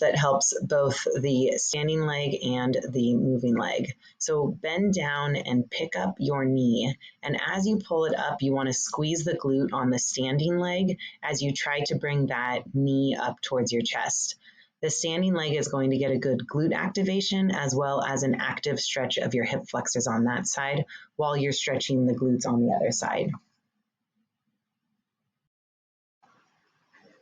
that helps both the standing leg and the moving leg. So bend down and pick up your knee. And as you pull it up, you want to squeeze the glute on the standing leg as you try to bring that knee up towards your chest. The standing leg is going to get a good glute activation as well as an active stretch of your hip flexors on that side while you're stretching the glutes on the other side.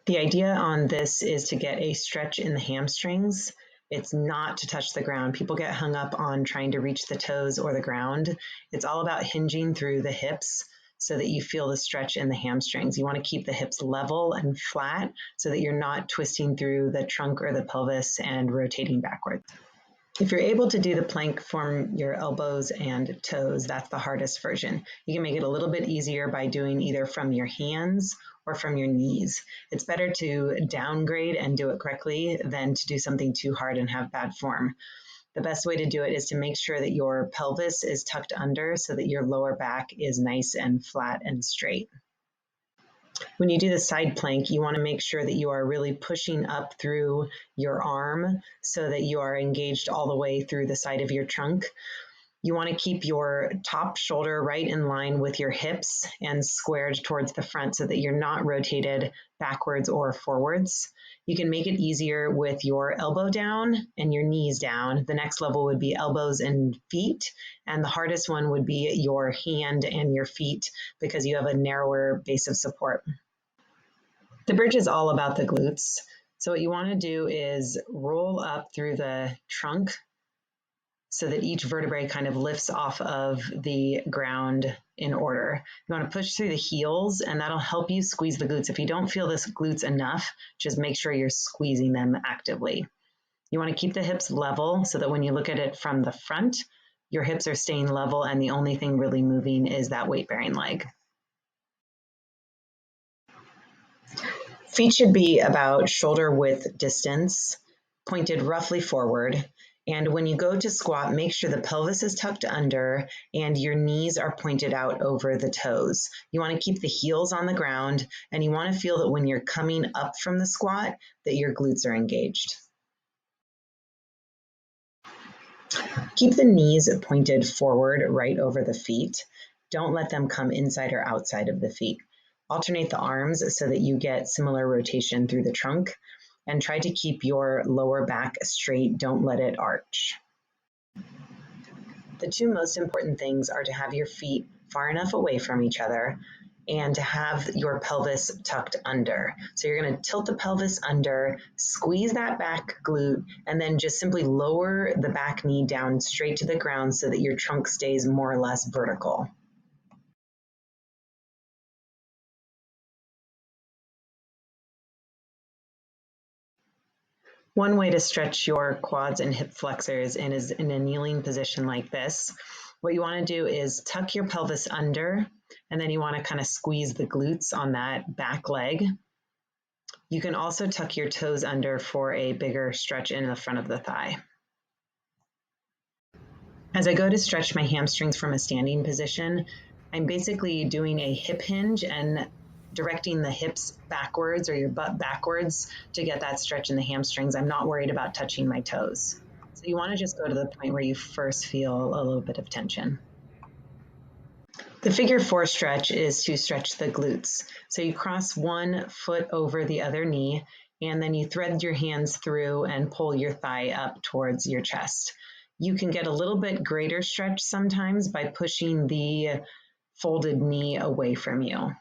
The idea on this is to get a stretch in the hamstrings. It's not to touch the ground. People get hung up on trying to reach the toes or the ground. It's all about hinging through the hips so that you feel the stretch in the hamstrings. You want to keep the hips level and flat so that you're not twisting through the trunk or the pelvis and rotating backwards. If you're able to do the plank from your elbows and toes, that's the hardest version. You can make it a little bit easier by doing either from your hands or from your knees. It's better to downgrade and do it correctly than to do something too hard and have bad form. The best way to do it is to make sure that your pelvis is tucked under so that your lower back is nice and flat and straight. When you do the side plank, you want to make sure that you are really pushing up through your arm so that you are engaged all the way through the side of your trunk. You want to keep your top shoulder right in line with your hips and squared towards the front so that you're not rotated backwards or forwards. You can make it easier with your elbow down and your knees down. The next level would be elbows and feet, and the hardest one would be your hand and your feet because you have a narrower base of support. The bridge is all about the glutes. So what you want to do is roll up through the trunk so that each vertebrae kind of lifts off of the ground in order. You want to push through the heels, and that'll help you squeeze the glutes. If you don't feel this glutes enough, just make sure you're squeezing them actively. You want to keep the hips level so that when you look at it from the front, your hips are staying level and the only thing really moving is that weight-bearing leg. Feet should be about shoulder width distance, pointed roughly forward. And when you go to squat, make sure the pelvis is tucked under and your knees are pointed out over the toes. You want to keep the heels on the ground, and you want to feel that when you're coming up from the squat, that your glutes are engaged. Keep the knees pointed forward right over the feet. Don't let them come inside or outside of the feet. Alternate the arms so that you get similar rotation through the trunk. And try to keep your lower back straight. Don't let it arch. The two most important things are to have your feet far enough away from each other and to have your pelvis tucked under. So you're going to tilt the pelvis under, squeeze that back glute, and then just simply lower the back knee down straight to the ground so that your trunk stays more or less vertical. One way to stretch your quads and hip flexors is in a kneeling position like this. What you want to do is tuck your pelvis under, and then you want to kind of squeeze the glutes on that back leg. You can also tuck your toes under for a bigger stretch in the front of the thigh. As I go to stretch my hamstrings from a standing position, I'm basically doing a hip hinge and directing the hips backwards or your butt backwards to get that stretch in the hamstrings. I'm not worried about touching my toes. So you want to just go to the point where you first feel a little bit of tension. The figure 4 stretch is to stretch the glutes. So you cross one foot over the other knee, and then you thread your hands through and pull your thigh up towards your chest. You can get a little bit greater stretch sometimes by pushing the folded knee away from you.